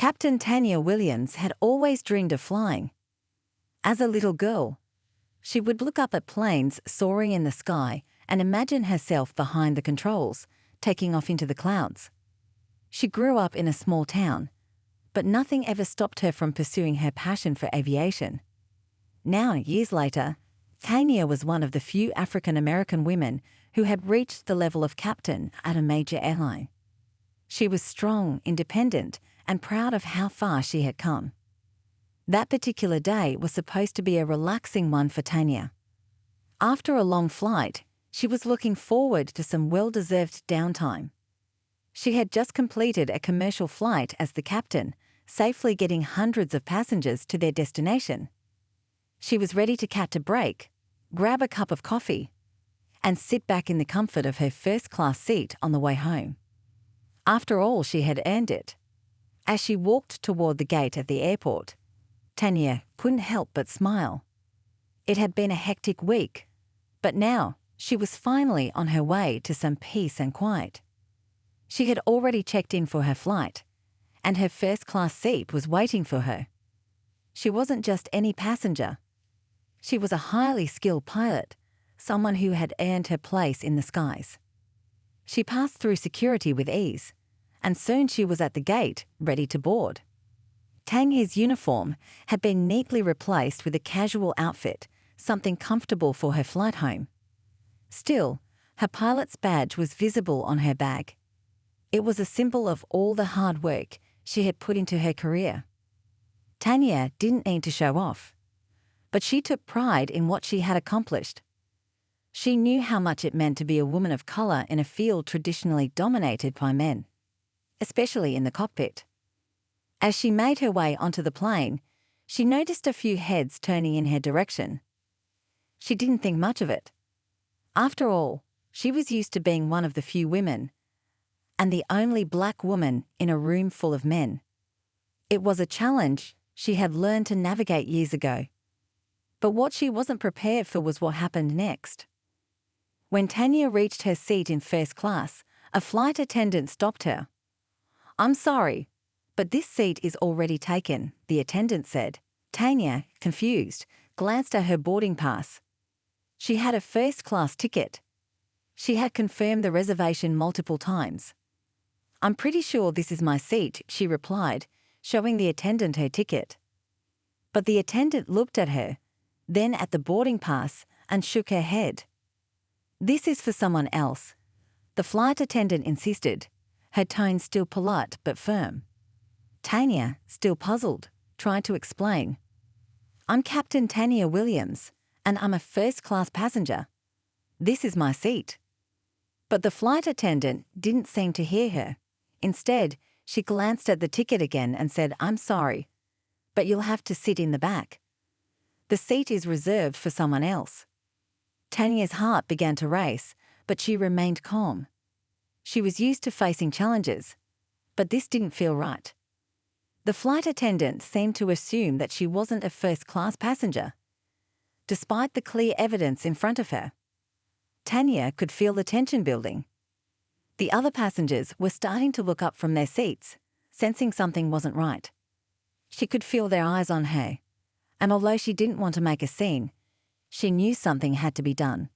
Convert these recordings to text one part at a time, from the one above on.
Captain Tanya Williams had always dreamed of flying. As a little girl, she would look up at planes soaring in the sky and imagine herself behind the controls, taking off into the clouds. She grew up in a small town, but nothing ever stopped her from pursuing her passion for aviation. Now, years later, Tanya was one of the few African-American women who had reached the level of captain at a major airline. She was strong, independent, and proud of how far she had come. That particular day was supposed to be a relaxing one for Tanya. After a long flight, she was looking forward to some well-deserved downtime. She had just completed a commercial flight as the captain, safely getting hundreds of passengers to their destination. She was ready to catch a break, grab a cup of coffee, and sit back in the comfort of her first-class seat on the way home. After all, she had earned it. As she walked toward the gate at the airport, Tanya couldn't help but smile. It had been a hectic week, but now she was finally on her way to some peace and quiet. She had already checked in for her flight, and her first-class seat was waiting for her. She wasn't just any passenger. She was a highly skilled pilot, someone who had earned her place in the skies. She passed through security with ease, and soon she was at the gate, ready to board. Tanya's uniform had been neatly replaced with a casual outfit, something comfortable for her flight home. Still, her pilot's badge was visible on her bag. It was a symbol of all the hard work she had put into her career. Tanya didn't need to show off, but she took pride in what she had accomplished. She knew how much it meant to be a woman of color in a field traditionally dominated by men, especially in the cockpit. As she made her way onto the plane, she noticed a few heads turning in her direction. She didn't think much of it. After all, she was used to being one of the few women, and the only black woman in a room full of men. It was a challenge she had learned to navigate years ago. But what she wasn't prepared for was what happened next. When Tanya reached her seat in first class, a flight attendant stopped her. "I'm sorry, but this seat is already taken," the attendant said. Tanya, confused, glanced at her boarding pass. She had a first-class ticket. She had confirmed the reservation multiple times. "I'm pretty sure this is my seat," she replied, showing the attendant her ticket. But the attendant looked at her, then at the boarding pass, and shook her head. "This is for someone else," the flight attendant insisted, her tone still polite but firm. Tanya, still puzzled, tried to explain. "I'm Captain Tanya Williams, and I'm a first-class passenger. This is my seat." But the flight attendant didn't seem to hear her. Instead, she glanced at the ticket again and said, "I'm sorry, but you'll have to sit in the back. The seat is reserved for someone else." Tanya's heart began to race, but she remained calm. She was used to facing challenges, but this didn't feel right. The flight attendant seemed to assume that she wasn't a first-class passenger, despite the clear evidence in front of her. Tanya could feel the tension building. The other passengers were starting to look up from their seats, sensing something wasn't right. She could feel their eyes on her, and although she didn't want to make a scene, she knew something had to be done.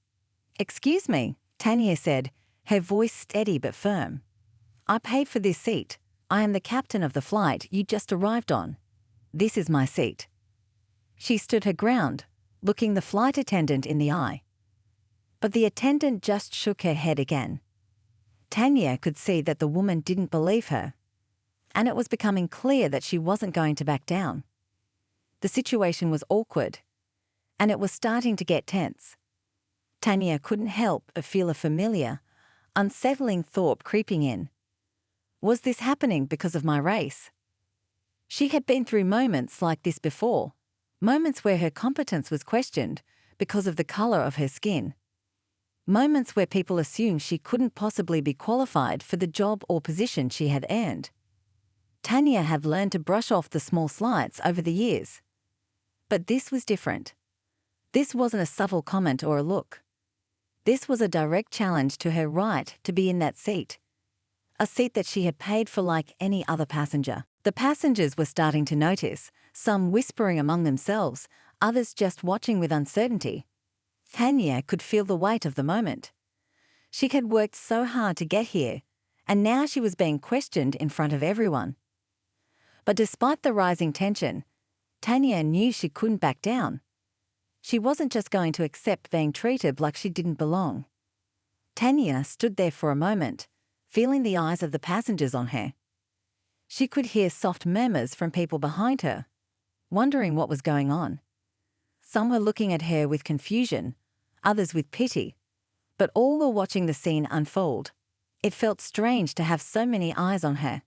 "Excuse me," Tanya said, her voice steady but firm. "I paid for this seat. I am the captain of the flight you just arrived on. This is my seat." She stood her ground, looking the flight attendant in the eye. But the attendant just shook her head again. Tanya could see that the woman didn't believe her, and it was becoming clear that she wasn't going to back down. The situation was awkward, and it was starting to get tense. Tanya couldn't help but feel a familiar, unsettling thought creeping in. Was this happening because of my race? She had been through moments like this before, moments where her competence was questioned because of the color of her skin. Moments where people assumed she couldn't possibly be qualified for the job or position she had earned. Tanya had learned to brush off the small slights over the years. But this was different. This wasn't a subtle comment or a look. This was a direct challenge to her right to be in that seat, a seat that she had paid for like any other passenger. The passengers were starting to notice, some whispering among themselves, others just watching with uncertainty. Tanya could feel the weight of the moment. She had worked so hard to get here, and now she was being questioned in front of everyone. But despite the rising tension, Tanya knew she couldn't back down. She wasn't just going to accept being treated like she didn't belong. Tanya stood there for a moment, feeling the eyes of the passengers on her. She could hear soft murmurs from people behind her, wondering what was going on. Some were looking at her with confusion, others with pity, but all were watching the scene unfold. It felt strange to have so many eyes on her.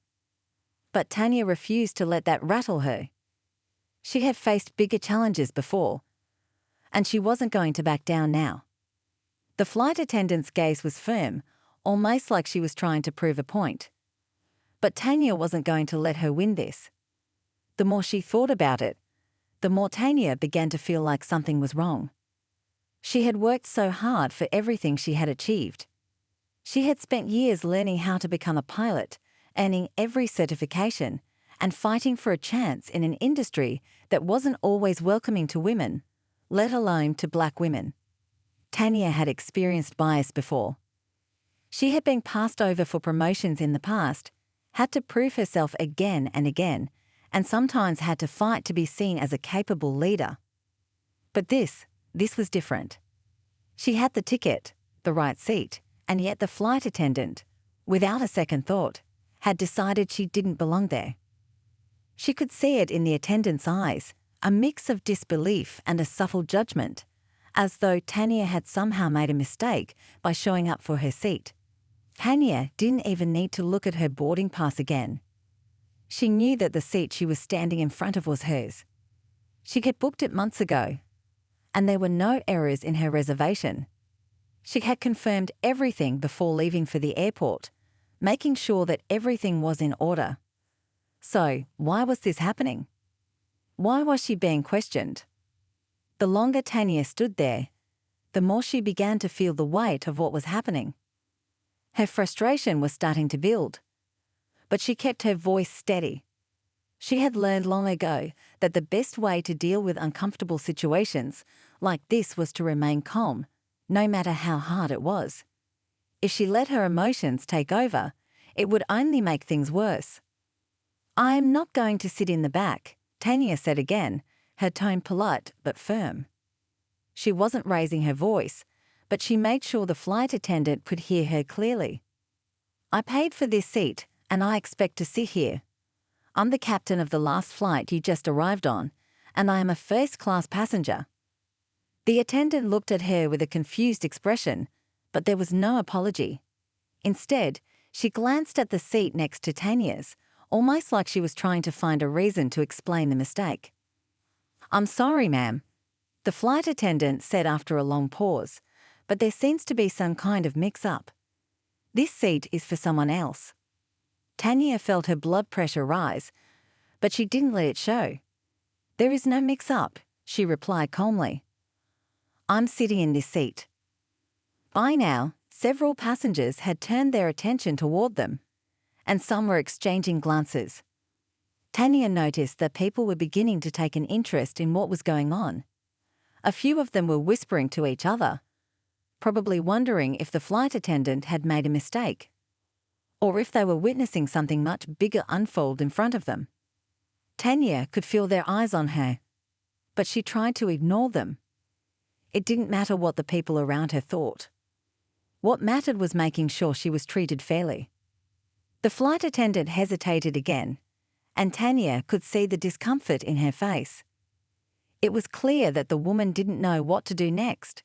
But Tanya refused to let that rattle her. She had faced bigger challenges before, and she wasn't going to back down now. The flight attendant's gaze was firm, almost like she was trying to prove a point. But Tanya wasn't going to let her win this. The more she thought about it, the more Tanya began to feel like something was wrong. She had worked so hard for everything she had achieved. She had spent years learning how to become a pilot, earning every certification, and fighting for a chance in an industry that wasn't always welcoming to women, let alone to Black women. Tanya had experienced bias before. She had been passed over for promotions in the past, had to prove herself again and again, and sometimes had to fight to be seen as a capable leader. But this was different. She had the ticket, the right seat, and yet the flight attendant, without a second thought, had decided she didn't belong there. She could see it in the attendant's eyes, a mix of disbelief and a subtle judgment, as though Tanya had somehow made a mistake by showing up for her seat. Tanya didn't even need to look at her boarding pass again. She knew that the seat she was standing in front of was hers. She had booked it months ago, and there were no errors in her reservation. She had confirmed everything before leaving for the airport, making sure that everything was in order. So, why was this happening? Why was she being questioned? The longer Tanya stood there, the more she began to feel the weight of what was happening. Her frustration was starting to build, but she kept her voice steady. She had learned long ago that the best way to deal with uncomfortable situations like this was to remain calm, no matter how hard it was. If she let her emotions take over, it would only make things worse. "I am not going to sit in the back," Tanya said again, her tone polite but firm. She wasn't raising her voice, but she made sure the flight attendant could hear her clearly. "I paid for this seat, and I expect to sit here. I'm the captain of the last flight you just arrived on, and I am a first-class passenger." The attendant looked at her with a confused expression, but there was no apology. Instead, she glanced at the seat next to Tanya's, almost like she was trying to find a reason to explain the mistake. "I'm sorry, ma'am," the flight attendant said after a long pause, "but there seems to be some kind of mix-up. This seat is for someone else." Tanya felt her blood pressure rise, but she didn't let it show. "There is no mix-up," she replied calmly. "I'm sitting in this seat." By now, several passengers had turned their attention toward them, and some were exchanging glances. Tanya noticed that people were beginning to take an interest in what was going on. A few of them were whispering to each other, probably wondering if the flight attendant had made a mistake, or if they were witnessing something much bigger unfold in front of them. Tanya could feel their eyes on her, but she tried to ignore them. It didn't matter what the people around her thought. What mattered was making sure she was treated fairly. The flight attendant hesitated again, and Tanya could see the discomfort in her face. It was clear that the woman didn't know what to do next.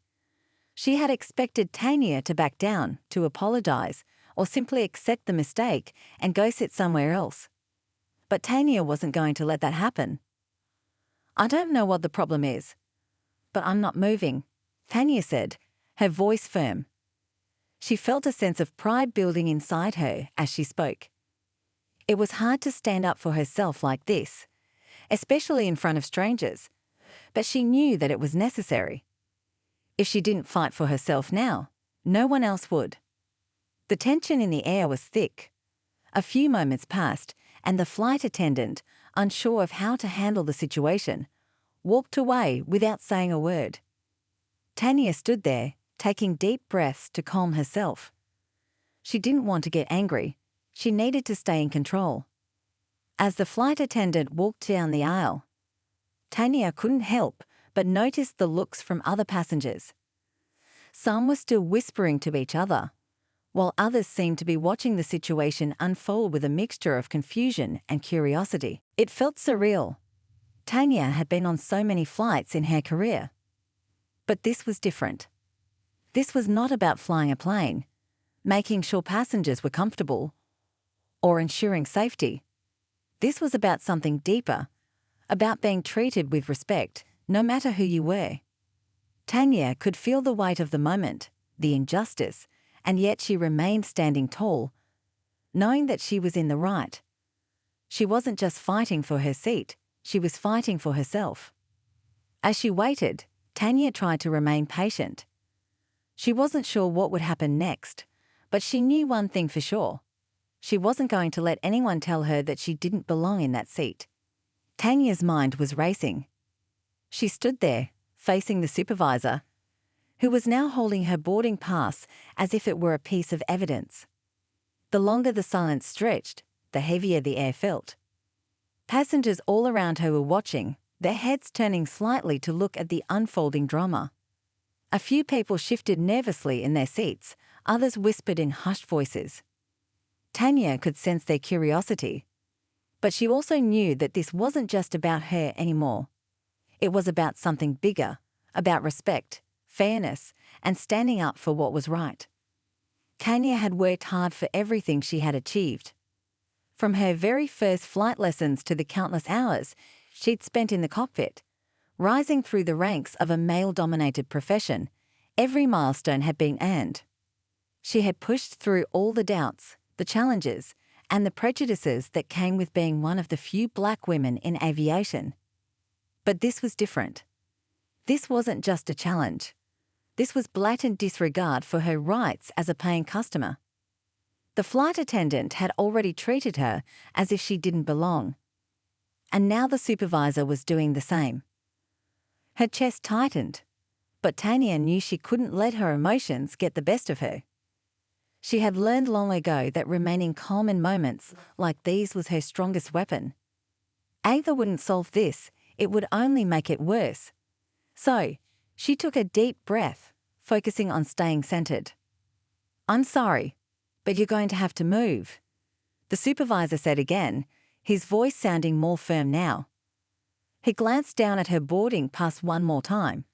She had expected Tanya to back down, to apologize, or simply accept the mistake and go sit somewhere else. But Tanya wasn't going to let that happen. "I don't know what the problem is, but I'm not moving," Tanya said, her voice firm. She felt a sense of pride building inside her as she spoke. It was hard to stand up for herself like this, especially in front of strangers, but she knew that it was necessary. If she didn't fight for herself now, no one else would. The tension in the air was thick. A few moments passed, and the flight attendant, unsure of how to handle the situation, walked away without saying a word. Tanya stood there, taking deep breaths to calm herself. She didn't want to get angry. She needed to stay in control. As the flight attendant walked down the aisle, Tanya couldn't help but notice the looks from other passengers. Some were still whispering to each other, while others seemed to be watching the situation unfold with a mixture of confusion and curiosity. It felt surreal. Tanya had been on so many flights in her career. But this was different. This was not about flying a plane, making sure passengers were comfortable, or ensuring safety. This was about something deeper, about being treated with respect, no matter who you were. Tanya could feel the weight of the moment, the injustice, and yet she remained standing tall, knowing that she was in the right. She wasn't just fighting for her seat, she was fighting for herself. As she waited, Tanya tried to remain patient. She wasn't sure what would happen next, but she knew one thing for sure. She wasn't going to let anyone tell her that she didn't belong in that seat. Tanya's mind was racing. She stood there, facing the supervisor, who was now holding her boarding pass as if it were a piece of evidence. The longer the silence stretched, the heavier the air felt. Passengers all around her were watching, their heads turning slightly to look at the unfolding drama. A few people shifted nervously in their seats, others whispered in hushed voices. Tanya could sense their curiosity, but she also knew that this wasn't just about her anymore. It was about something bigger, about respect, fairness, and standing up for what was right. Tanya had worked hard for everything she had achieved. From her very first flight lessons to the countless hours she'd spent in the cockpit, rising through the ranks of a male-dominated profession, every milestone had been earned. She had pushed through all the doubts, the challenges, and the prejudices that came with being one of the few black women in aviation. But this was different. This wasn't just a challenge. This was blatant disregard for her rights as a paying customer. The flight attendant had already treated her as if she didn't belong. And now the supervisor was doing the same. Her chest tightened, but Tanya knew she couldn't let her emotions get the best of her. She had learned long ago that remaining calm in moments like these was her strongest weapon. Either wouldn't solve this, it would only make it worse. So, she took a deep breath, focusing on staying centered. "I'm sorry, but you're going to have to move," the supervisor said again, his voice sounding more firm now. He glanced down at her boarding pass one more time,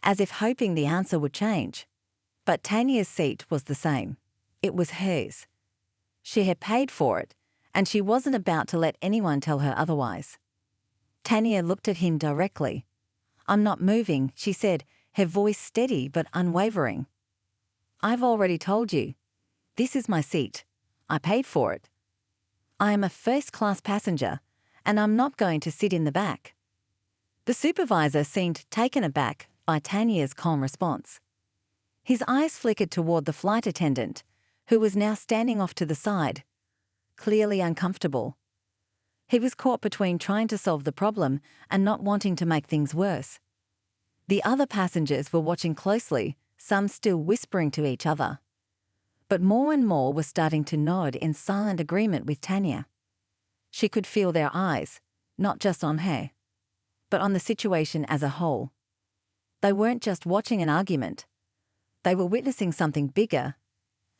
as if hoping the answer would change. But Tanya's seat was the same. It was hers. She had paid for it, and she wasn't about to let anyone tell her otherwise. Tanya looked at him directly. "I'm not moving," she said, her voice steady but unwavering. "I've already told you. This is my seat. I paid for it. I am a first-class passenger, and I'm not going to sit in the back." The supervisor seemed taken aback by Tanya's calm response. His eyes flickered toward the flight attendant, who was now standing off to the side, clearly uncomfortable. He was caught between trying to solve the problem and not wanting to make things worse. The other passengers were watching closely, some still whispering to each other. But more and more were starting to nod in silent agreement with Tanya. She could feel their eyes, not just on her, but on the situation as a whole. They weren't just watching an argument. They were witnessing something bigger,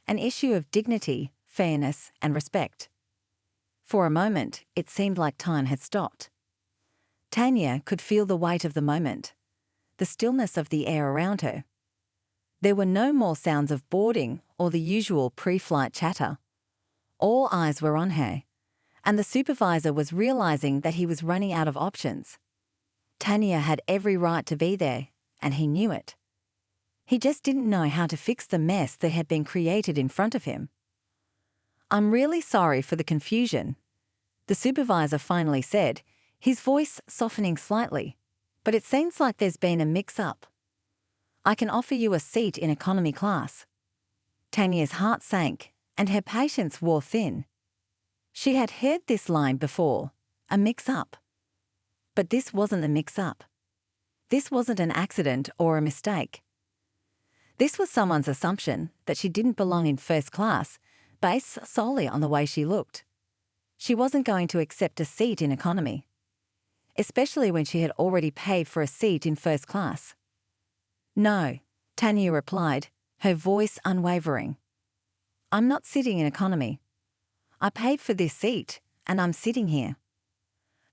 an issue of dignity, fairness, and respect. For a moment, it seemed like time had stopped. Tanya could feel the weight of the moment, the stillness of the air around her. There were no more sounds of boarding or the usual pre-flight chatter. All eyes were on her, and the supervisor was realizing that he was running out of options. Tanya had every right to be there, and he knew it. He just didn't know how to fix the mess that had been created in front of him. "I'm really sorry for the confusion," the supervisor finally said, his voice softening slightly, "but it seems like there's been a mix-up. I can offer you a seat in economy class." Tanya's heart sank, and her patience wore thin. She had heard this line before, a mix-up. But this wasn't a mix-up. This wasn't an accident or a mistake. This was someone's assumption that she didn't belong in first class, based solely on the way she looked. She wasn't going to accept a seat in economy, especially when she had already paid for a seat in first class. No, Tanya replied, her voice unwavering. I'm not sitting in economy. I paid for this seat, and I'm sitting here.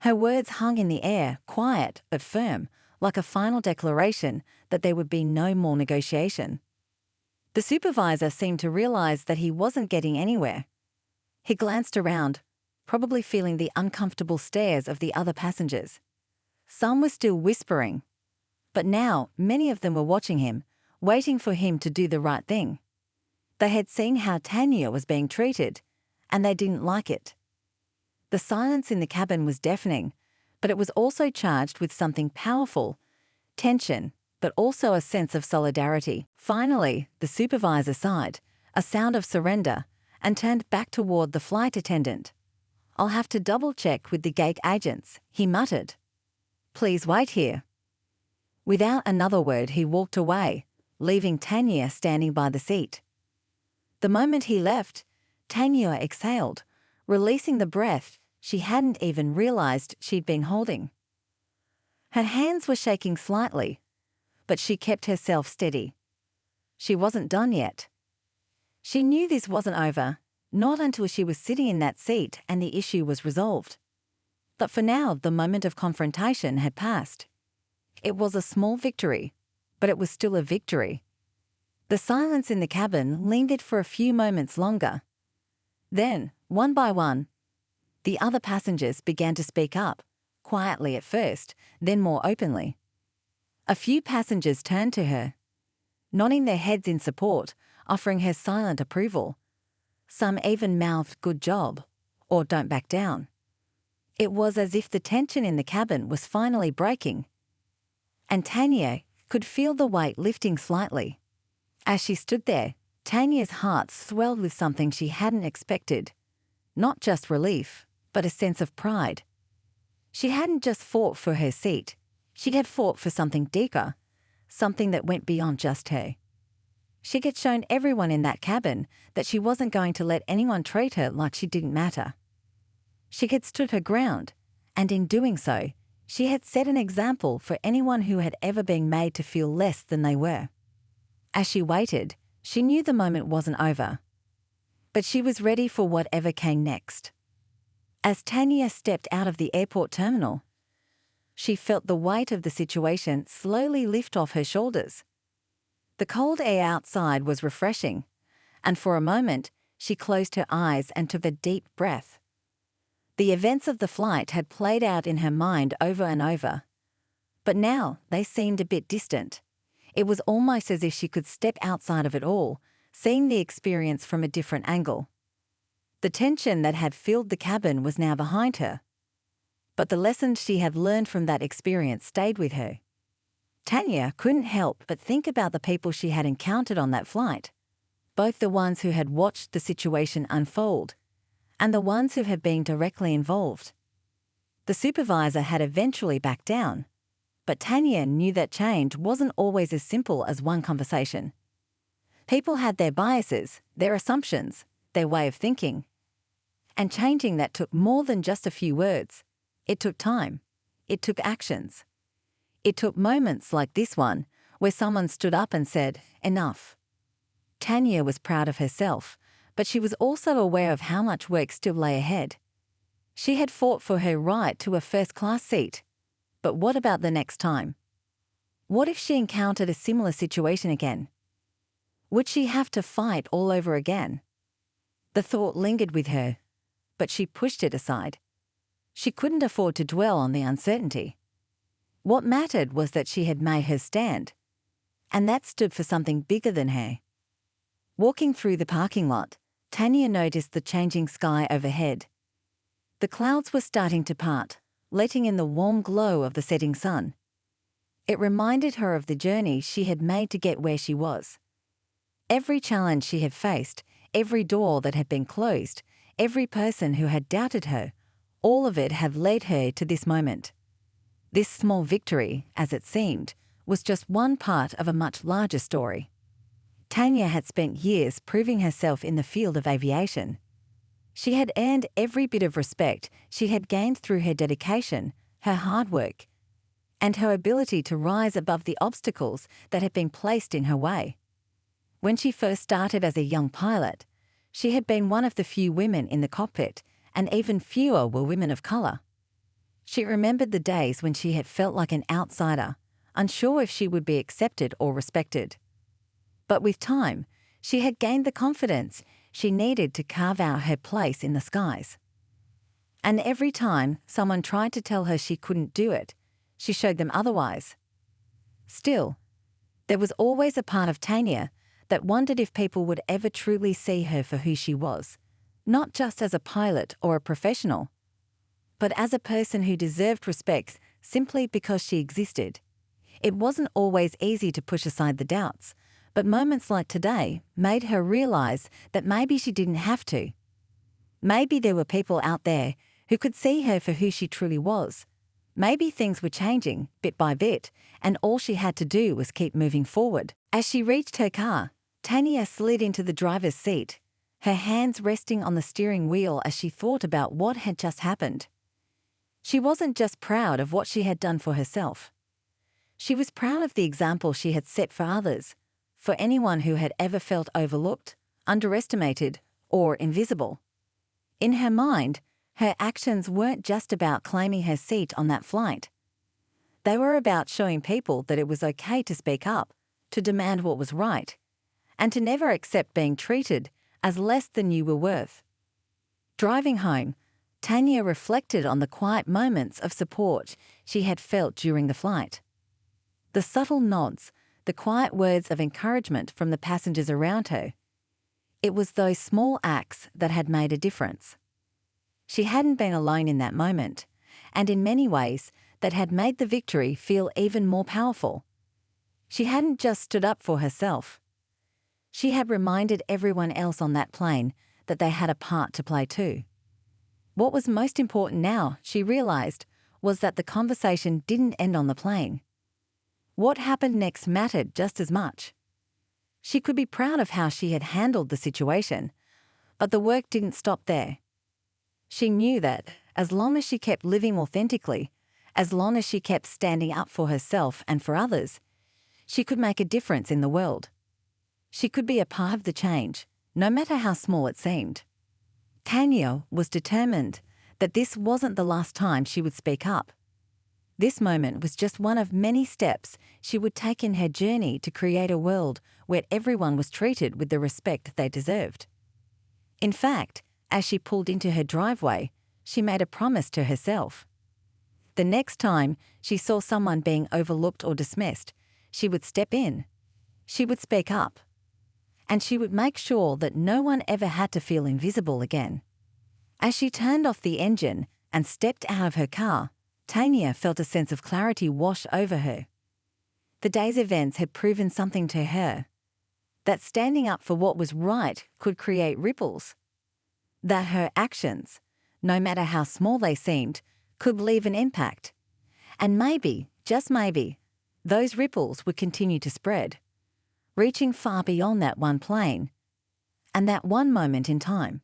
Her words hung in the air, quiet but firm, like a final declaration that there would be no more negotiation. The supervisor seemed to realize that he wasn't getting anywhere. He glanced around, probably feeling the uncomfortable stares of the other passengers. Some were still whispering, but now many of them were watching him, waiting for him to do the right thing. They had seen how Tanya was being treated, and they didn't like it. The silence in the cabin was deafening, but it was also charged with something powerful, tension, but also a sense of solidarity. Finally, the supervisor sighed, a sound of surrender, and turned back toward the flight attendant. I'll have to double-check with the gate agents, he muttered. Please wait here. Without another word, he walked away, leaving Tanya standing by the seat. The moment he left, Tanya exhaled, releasing the breath she hadn't even realized she'd been holding. Her hands were shaking slightly, but she kept herself steady. She wasn't done yet. She knew this wasn't over, not until she was sitting in that seat and the issue was resolved. But for now, the moment of confrontation had passed. It was a small victory, but it was still a victory. The silence in the cabin lingered for a few moments longer. Then, one by one, the other passengers began to speak up, quietly at first, then more openly. A few passengers turned to her, nodding their heads in support, offering her silent approval. Some even mouthed "good job" or "don't back down." It was as if the tension in the cabin was finally breaking, and Tanya could feel the weight lifting slightly. As she stood there, Tanya's heart swelled with something she hadn't expected, not just relief, but a sense of pride. She hadn't just fought for her seat, she had fought for something deeper, something that went beyond just her. She had shown everyone in that cabin that she wasn't going to let anyone treat her like she didn't matter. She had stood her ground, and in doing so, she had set an example for anyone who had ever been made to feel less than they were. As she waited, she knew the moment wasn't over, but she was ready for whatever came next. As Tanya stepped out of the airport terminal, she felt the weight of the situation slowly lift off her shoulders. The cold air outside was refreshing, and for a moment, she closed her eyes and took a deep breath. The events of the flight had played out in her mind over and over, but now they seemed a bit distant. It was almost as if she could step outside of it all, seeing the experience from a different angle. The tension that had filled the cabin was now behind her, but the lessons she had learned from that experience stayed with her. Tanya couldn't help but think about the people she had encountered on that flight, both the ones who had watched the situation unfold and the ones who had been directly involved. The supervisor had eventually backed down, but Tanya knew that change wasn't always as simple as one conversation. People had their biases, their assumptions, their way of thinking. And changing that took more than just a few words. It took time. It took actions. It took moments like this one, where someone stood up and said, "Enough." Tanya was proud of herself, but she was also aware of how much work still lay ahead. She had fought for her right to a first-class seat, but what about the next time? What if she encountered a similar situation again? Would she have to fight all over again? The thought lingered with her, but she pushed it aside. She couldn't afford to dwell on the uncertainty. What mattered was that she had made her stand, and that stood for something bigger than her. Walking through the parking lot, Tanya noticed the changing sky overhead. The clouds were starting to part, letting in the warm glow of the setting sun. It reminded her of the journey she had made to get where she was. Every challenge she had faced, every door that had been closed, every person who had doubted her, all of it had led her to this moment. This small victory, as it seemed, was just one part of a much larger story. Tanya had spent years proving herself in the field of aviation. She had earned every bit of respect she had gained through her dedication, her hard work, and her ability to rise above the obstacles that had been placed in her way. When she first started as a young pilot, she had been one of the few women in the cockpit, and even fewer were women of color. She remembered the days when she had felt like an outsider, unsure if she would be accepted or respected. But with time, she had gained the confidence she needed to carve out her place in the skies. And every time someone tried to tell her she couldn't do it, she showed them otherwise. Still, there was always a part of Tanya that wondered if people would ever truly see her for who she was, not just as a pilot or a professional, but as a person who deserved respect simply because she existed. It wasn't always easy to push aside the doubts, but moments like today made her realize that maybe she didn't have to. Maybe there were people out there who could see her for who she truly was. Maybe things were changing bit by bit, and all she had to do was keep moving forward. As she reached her car, Tanya slid into the driver's seat, her hands resting on the steering wheel as she thought about what had just happened. She wasn't just proud of what she had done for herself. She was proud of the example she had set for others, for anyone who had ever felt overlooked, underestimated, or invisible. In her mind, her actions weren't just about claiming her seat on that flight. They were about showing people that it was okay to speak up, to demand what was right, and to never accept being treated as less than you were worth. Driving home, Tanya reflected on the quiet moments of support she had felt during the flight. The subtle nods, the quiet words of encouragement from the passengers around her. It was those small acts that had made a difference. She hadn't been alone in that moment, and in many ways that had made the victory feel even more powerful. She hadn't just stood up for herself. She had reminded everyone else on that plane that they had a part to play too. What was most important now, she realized, was that the conversation didn't end on the plane. What happened next mattered just as much. She could be proud of how she had handled the situation, but the work didn't stop there. She knew that as long as she kept living authentically, as long as she kept standing up for herself and for others, she could make a difference in the world. She could be a part of the change, no matter how small it seemed. Tanya was determined that this wasn't the last time she would speak up. This moment was just one of many steps she would take in her journey to create a world where everyone was treated with the respect they deserved. In fact, as she pulled into her driveway, she made a promise to herself. The next time she saw someone being overlooked or dismissed, she would step in. She would speak up. And she would make sure that no one ever had to feel invisible again. As she turned off the engine and stepped out of her car, Tanya felt a sense of clarity wash over her. The day's events had proven something to her, that standing up for what was right could create ripples, that her actions, no matter how small they seemed, could leave an impact. And maybe, just maybe, those ripples would continue to spread, reaching far beyond that one plane and that one moment in time.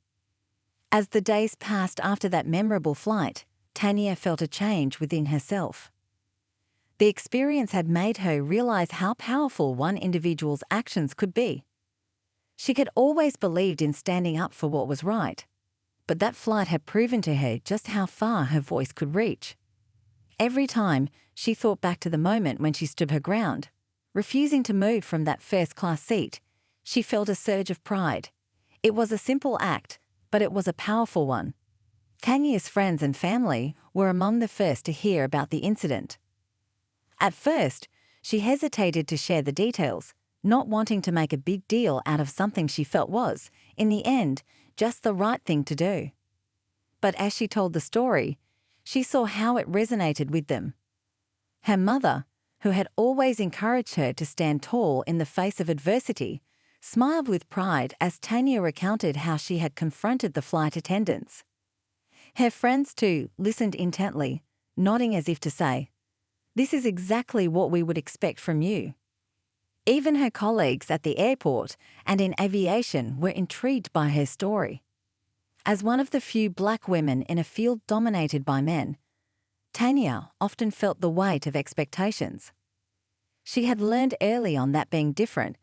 As the days passed after that memorable flight, Tanya felt a change within herself. The experience had made her realize how powerful one individual's actions could be. She had always believed in standing up for what was right, but that flight had proven to her just how far her voice could reach. Every time she thought back to the moment when she stood her ground, refusing to move from that first-class seat, she felt a surge of pride. It was a simple act, but it was a powerful one. Tanya's friends and family were among the first to hear about the incident. At first, she hesitated to share the details, not wanting to make a big deal out of something she felt was, in the end, just the right thing to do. But as she told the story, she saw how it resonated with them. Her mother, who had always encouraged her to stand tall in the face of adversity, smiled with pride as Tanya recounted how she had confronted the flight attendants. Her friends, too, listened intently, nodding as if to say, "This is exactly what we would expect from you." Even her colleagues at the airport and in aviation were intrigued by her story. As one of the few black women in a field dominated by men, Tanya often felt the weight of expectations. She had learned early on that being different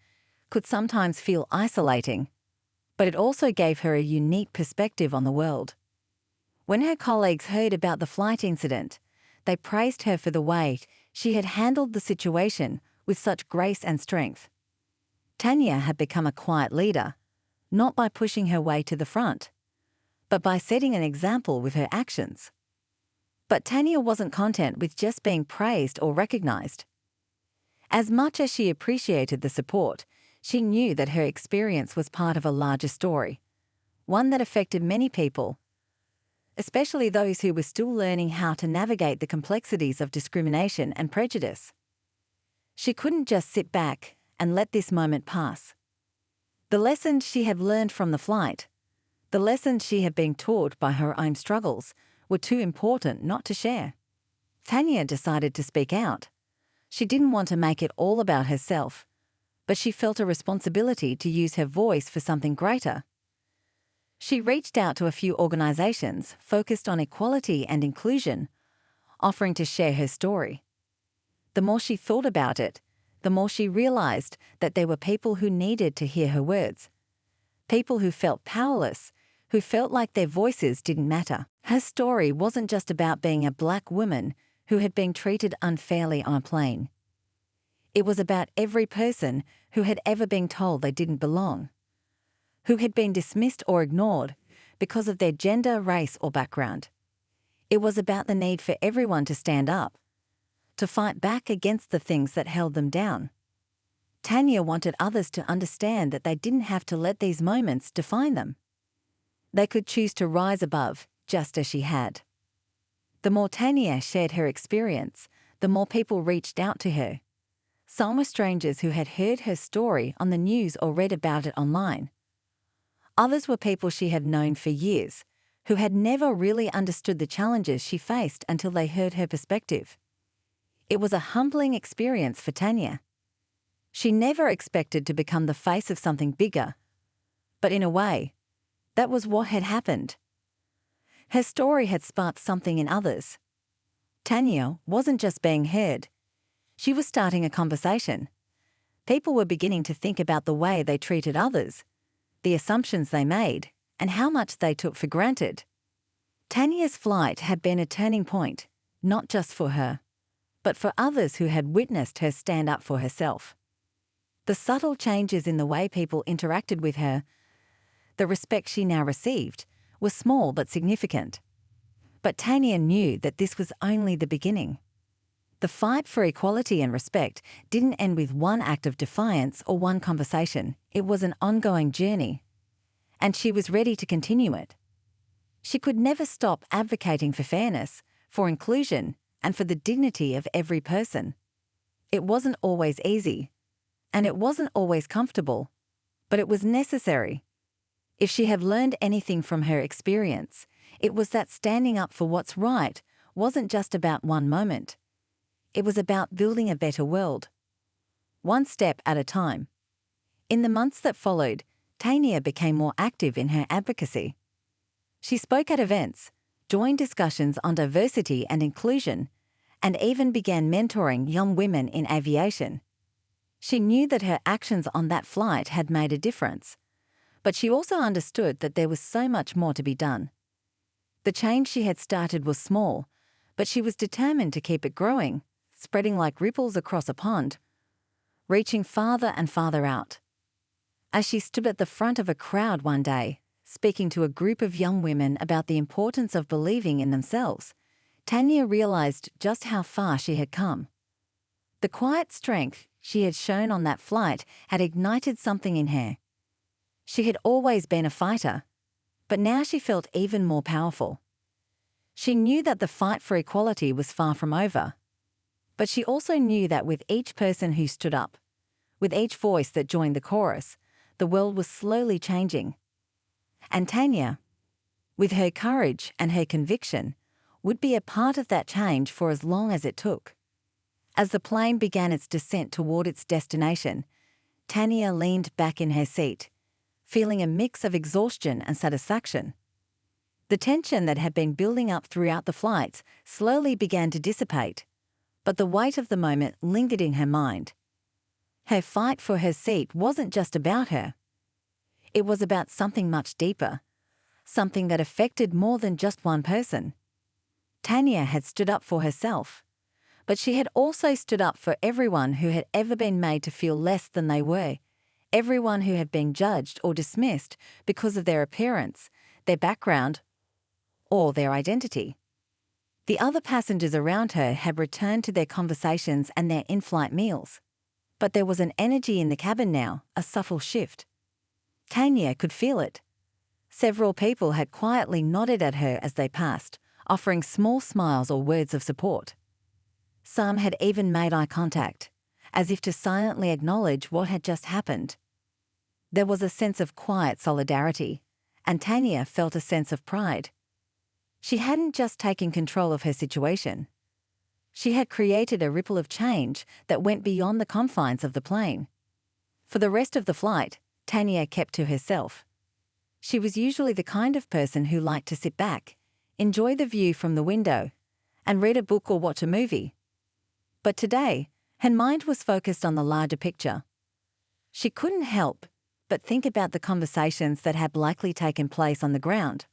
could sometimes feel isolating, but it also gave her a unique perspective on the world. When her colleagues heard about the flight incident, they praised her for the way she had handled the situation with such grace and strength. Tanya had become a quiet leader, not by pushing her way to the front, but by setting an example with her actions. But Tanya wasn't content with just being praised or recognized. As much as she appreciated the support, she knew that her experience was part of a larger story, one that affected many people, especially those who were still learning how to navigate the complexities of discrimination and prejudice. She couldn't just sit back and let this moment pass. The lessons she had learned from the flight, the lessons she had been taught by her own struggles, were too important not to share. Tanya decided to speak out. She didn't want to make it all about herself, but she felt a responsibility to use her voice for something greater. She reached out to a few organizations focused on equality and inclusion, offering to share her story. The more she thought about it, the more she realized that there were people who needed to hear her words. People who felt powerless, who felt like their voices didn't matter. Her story wasn't just about being a black woman who had been treated unfairly on a plane. It was about every person who had ever been told they didn't belong, who had been dismissed or ignored because of their gender, race, or background. It was about the need for everyone to stand up, to fight back against the things that held them down. Tanya wanted others to understand that they didn't have to let these moments define them. They could choose to rise above, just as she had. The more Tanya shared her experience, the more people reached out to her. Some were strangers who had heard her story on the news or read about it online. Others were people she had known for years, who had never really understood the challenges she faced until they heard her perspective. It was a humbling experience for Tanya. She never expected to become the face of something bigger, but in a way, that was what had happened. Her story had sparked something in others. Tanya wasn't just being heard. She was starting a conversation. People were beginning to think about the way they treated others, the assumptions they made, and how much they took for granted. Tanya's flight had been a turning point, not just for her, but for others who had witnessed her stand up for herself. The subtle changes in the way people interacted with her, the respect she now received, were small but significant. But Tanya knew that this was only the beginning. The fight for equality and respect didn't end with one act of defiance or one conversation. It was an ongoing journey, and she was ready to continue it. She could never stop advocating for fairness, for inclusion, and for the dignity of every person. It wasn't always easy, and it wasn't always comfortable, but it was necessary. If she had learned anything from her experience, it was that standing up for what's right wasn't just about one moment. It was about building a better world, one step at a time. In the months that followed, Tanya became more active in her advocacy. She spoke at events, joined discussions on diversity and inclusion, and even began mentoring young women in aviation. She knew that her actions on that flight had made a difference, but she also understood that there was so much more to be done. The change she had started was small, but she was determined to keep it growing, spreading like ripples across a pond, reaching farther and farther out. As she stood at the front of a crowd one day, speaking to a group of young women about the importance of believing in themselves, Tanya realized just how far she had come. The quiet strength she had shown on that flight had ignited something in her. She had always been a fighter, but now she felt even more powerful. She knew that the fight for equality was far from over, but she also knew that with each person who stood up, with each voice that joined the chorus, the world was slowly changing. And Tanya, with her courage and her conviction, would be a part of that change for as long as it took. As the plane began its descent toward its destination, Tanya leaned back in her seat, feeling a mix of exhaustion and satisfaction. The tension that had been building up throughout the flights slowly began to dissipate, but the weight of the moment lingered in her mind. Her fight for her seat wasn't just about her. It was about something much deeper, something that affected more than just one person. Tanya had stood up for herself, but she had also stood up for everyone who had ever been made to feel less than they were, everyone who had been judged or dismissed because of their appearance, their background, or their identity. The other passengers around her had returned to their conversations and their in-flight meals. But there was an energy in the cabin now, a subtle shift. Tanya could feel it. Several people had quietly nodded at her as they passed, offering small smiles or words of support. Some had even made eye contact, as if to silently acknowledge what had just happened. There was a sense of quiet solidarity, and Tanya felt a sense of pride. She hadn't just taken control of her situation. She had created a ripple of change that went beyond the confines of the plane. For the rest of the flight, Tanya kept to herself. She was usually the kind of person who liked to sit back, enjoy the view from the window, and read a book or watch a movie. But today, her mind was focused on the larger picture. She couldn't help but think about the conversations that had likely taken place on the ground,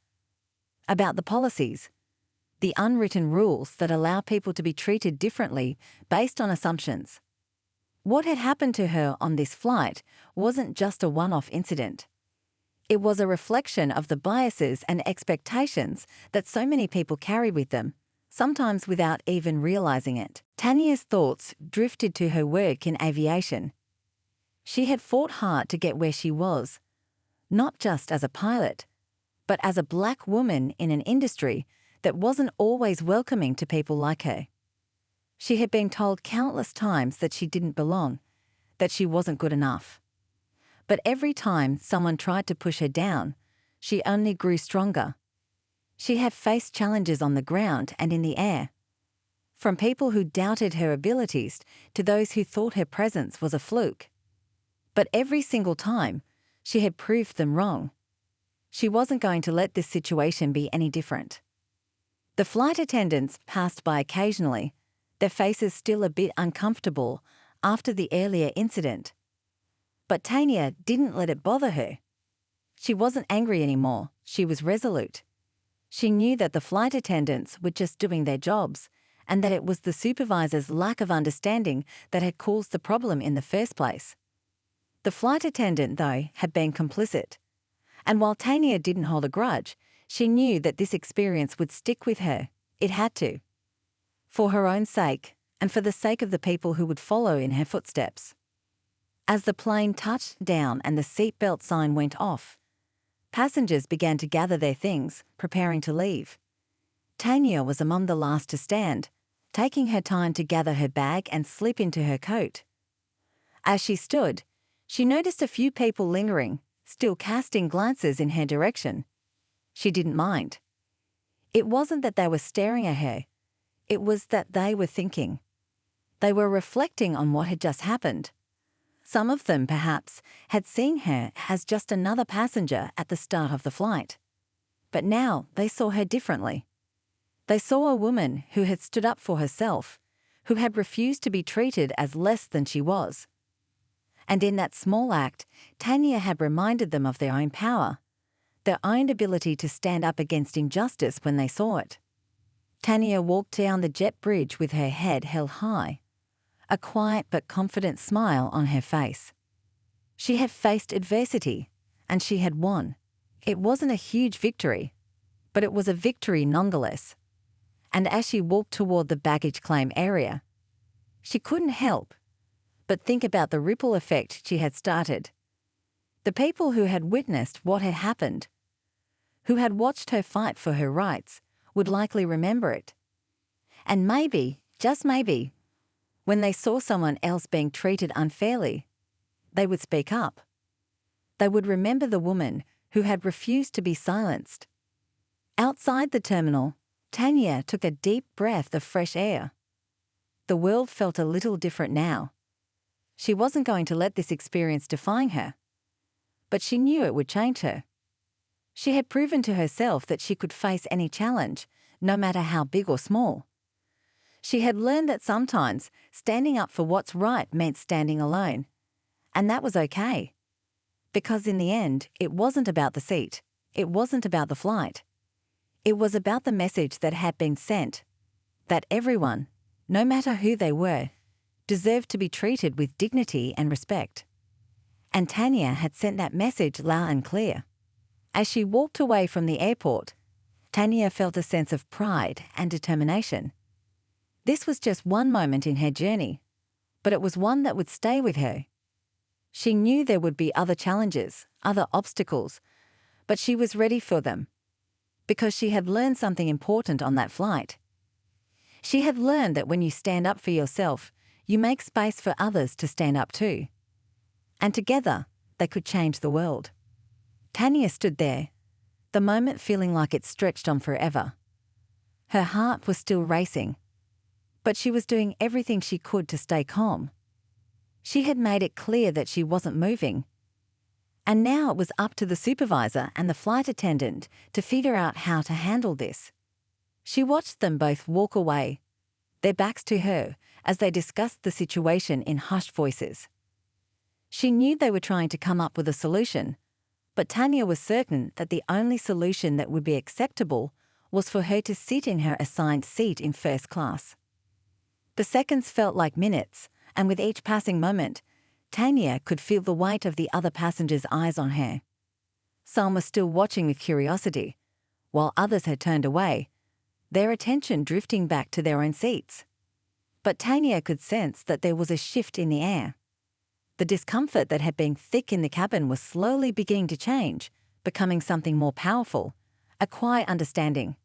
about the policies, the unwritten rules that allow people to be treated differently based on assumptions. What had happened to her on this flight wasn't just a one-off incident. It was a reflection of the biases and expectations that so many people carry with them, sometimes without even realizing it. Tanya's thoughts drifted to her work in aviation. She had fought hard to get where she was, not just as a pilot, but as a Black woman in an industry that wasn't always welcoming to people like her. She had been told countless times that she didn't belong, that she wasn't good enough. But every time someone tried to push her down, she only grew stronger. She had faced challenges on the ground and in the air, from people who doubted her abilities to those who thought her presence was a fluke. But every single time, she had proved them wrong. She wasn't going to let this situation be any different. The flight attendants passed by occasionally, their faces still a bit uncomfortable after the earlier incident. But Tanya didn't let it bother her. She wasn't angry anymore, she was resolute. She knew that the flight attendants were just doing their jobs, and that it was the supervisor's lack of understanding that had caused the problem in the first place. The flight attendant, though, had been complicit. And while Tanya didn't hold a grudge, she knew that this experience would stick with her. It had to. For her own sake, and for the sake of the people who would follow in her footsteps. As the plane touched down and the seatbelt sign went off, passengers began to gather their things, preparing to leave. Tanya was among the last to stand, taking her time to gather her bag and slip into her coat. As she stood, she noticed a few people lingering, still casting glances in her direction. She didn't mind. It wasn't that they were staring at her. It was that they were thinking. They were reflecting on what had just happened. Some of them, perhaps, had seen her as just another passenger at the start of the flight. But now they saw her differently. They saw a woman who had stood up for herself, who had refused to be treated as less than she was. And in that small act, Tanya had reminded them of their own power, their own ability to stand up against injustice when they saw it. Tanya walked down the jet bridge with her head held high, a quiet but confident smile on her face. She had faced adversity, and she had won. It wasn't a huge victory, but it was a victory nonetheless. And as she walked toward the baggage claim area, she couldn't help but think about the ripple effect she had started. The people who had witnessed what had happened, who had watched her fight for her rights, would likely remember it. And maybe, just maybe, when they saw someone else being treated unfairly, they would speak up. they would remember the woman who had refused to be silenced. Outside the terminal, Tanya took a deep breath of fresh air. The world felt a little different now. She wasn't going to let this experience define her. But she knew it would change her. She had proven to herself that she could face any challenge, no matter how big or small. She had learned that sometimes standing up for what's right meant standing alone. And that was okay. Because in the end, it wasn't about the seat. It wasn't about the flight. It was about the message that had been sent, that everyone, no matter who they were, deserved to be treated with dignity and respect. And Tanya had sent that message loud and clear. As she walked away from the airport, Tanya felt a sense of pride and determination. This was just one moment in her journey, but it was one that would stay with her. She knew there would be other challenges, other obstacles, but she was ready for them, because she had learned something important on that flight. She had learned that when you stand up for yourself, you make space for others to stand up too. And together, they could change the world. Tanya stood there, the moment feeling like it stretched on forever. Her heart was still racing, but she was doing everything she could to stay calm. She had made it clear that she wasn't moving. And now it was up to the supervisor and the flight attendant to figure out how to handle this. She watched them both walk away, their backs to her, as they discussed the situation in hushed voices. She knew they were trying to come up with a solution, but Tanya was certain that the only solution that would be acceptable was for her to sit in her assigned seat in first class. The seconds felt like minutes, and with each passing moment, Tanya could feel the weight of the other passengers' eyes on her. Some were still watching with curiosity, while others had turned away, their attention drifting back to their own seats. But Tanya could sense that there was a shift in the air. The discomfort that had been thick in the cabin was slowly beginning to change, becoming something more powerful, a quiet understanding.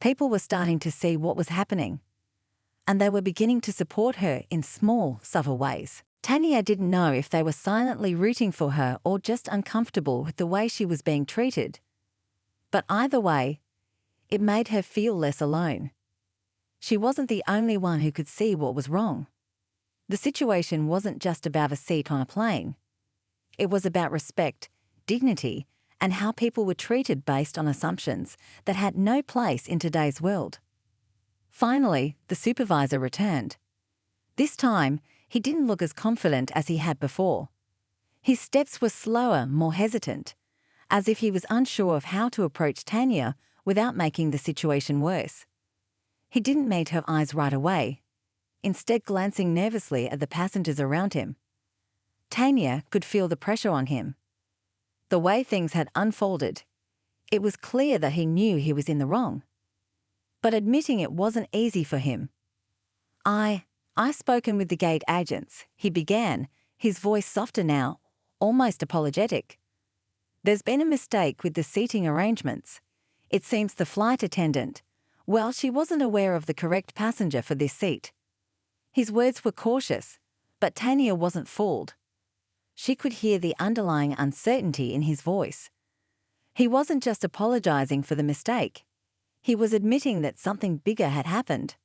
People were starting to see what was happening, and they were beginning to support her in small, subtle ways. Tanya didn't know if they were silently rooting for her or just uncomfortable with the way she was being treated. But either way, it made her feel less alone. She wasn't the only one who could see what was wrong. The situation wasn't just about a seat on a plane. It was about respect, dignity, and how people were treated based on assumptions that had no place in today's world. Finally, the supervisor returned. This time, he didn't look as confident as he had before. His steps were slower, more hesitant, as if he was unsure of how to approach Tanya without making the situation worse. He didn't meet her eyes right away, instead glancing nervously at the passengers around him. Tanya could feel the pressure on him. The way things had unfolded, it was clear that he knew he was in the wrong. But admitting it wasn't easy for him. I've spoken with the gate agents, he began, his voice softer now, almost apologetic. There's been a mistake with the seating arrangements. It seems the flight attendant, well, she wasn't aware of the correct passenger for this seat. His words were cautious, but Tanya wasn't fooled. She could hear the underlying uncertainty in his voice. He wasn't just apologizing for the mistake. He was admitting that something bigger had happened.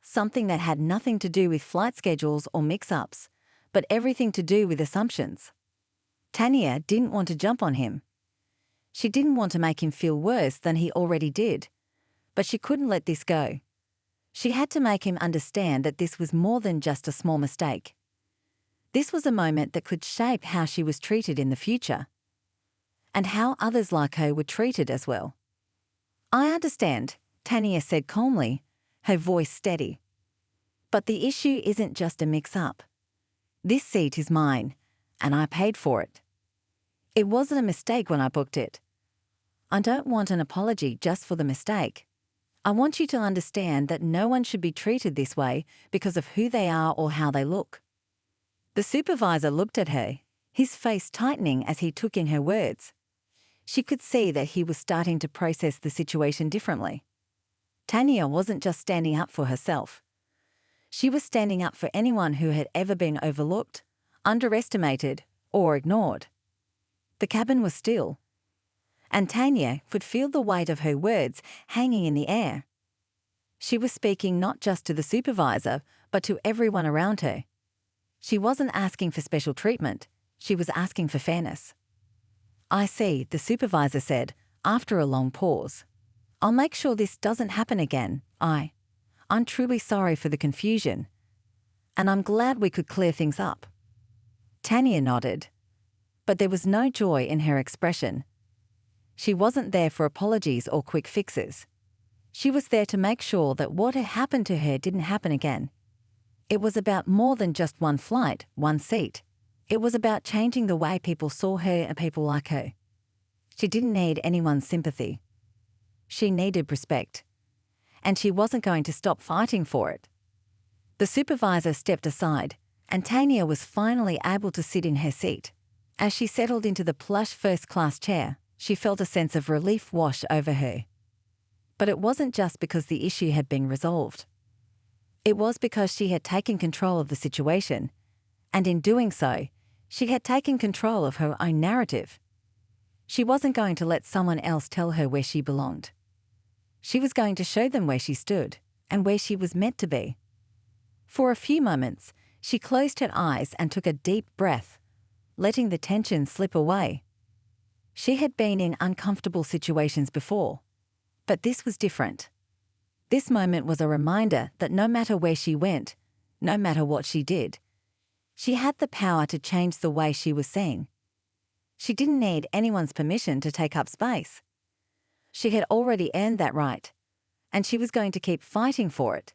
Something that had nothing to do with flight schedules or mix-ups, but everything to do with assumptions. Tanya didn't want to jump on him. She didn't want to make him feel worse than he already did, but she couldn't let this go. She had to make him understand that this was more than just a small mistake. This was a moment that could shape how she was treated in the future, and how others like her were treated as well. I understand, Tanya said calmly, her voice steady. But the issue isn't just a mix-up. This seat is mine, and I paid for it. It wasn't a mistake when I booked it. I don't want an apology just for the mistake. I want you to understand that no one should be treated this way because of who they are or how they look. The supervisor looked at her, his face tightening as he took in her words. She could see that he was starting to process the situation differently. Tanya wasn't just standing up for herself. She was standing up for anyone who had ever been overlooked, underestimated, or ignored. The cabin was still, and Tanya could feel the weight of her words hanging in the air. She was speaking not just to the supervisor, but to everyone around her. She wasn't asking for special treatment, she was asking for fairness. "I see," the supervisor said, after a long pause. "I'll make sure this doesn't happen again. I'm truly sorry for the confusion, and I'm glad we could clear things up." Tanya nodded, but there was no joy in her expression. She wasn't there for apologies or quick fixes. She was there to make sure that what had happened to her didn't happen again. It was about more than just one flight, one seat. It was about changing the way people saw her and people like her. She didn't need anyone's sympathy. She needed respect, and she wasn't going to stop fighting for it. The supervisor stepped aside, and Tanya was finally able to sit in her seat. As she settled into the plush first-class chair, she felt a sense of relief wash over her. But it wasn't just because the issue had been resolved. It was because she had taken control of the situation, and in doing so, she had taken control of her own narrative. She wasn't going to let someone else tell her where she belonged. She was going to show them where she stood and where she was meant to be. For a few moments, she closed her eyes and took a deep breath, letting the tension slip away. She had been in uncomfortable situations before, but this was different. This moment was a reminder that no matter where she went, no matter what she did, she had the power to change the way she was seen. She didn't need anyone's permission to take up space. She had already earned that right, and she was going to keep fighting for it,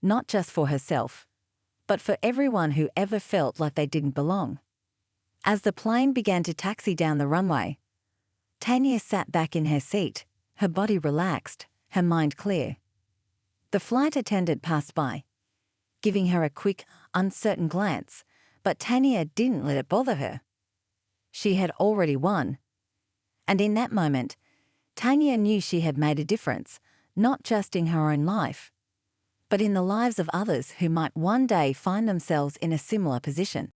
not just for herself, but for everyone who ever felt like they didn't belong. As the plane began to taxi down the runway, Tanya sat back in her seat, her body relaxed, her mind clear. The flight attendant passed by, giving her a quick, uncertain glance, but Tanya didn't let it bother her. She had already won. And in that moment, Tanya knew she had made a difference, not just in her own life, but in the lives of others who might one day find themselves in a similar position.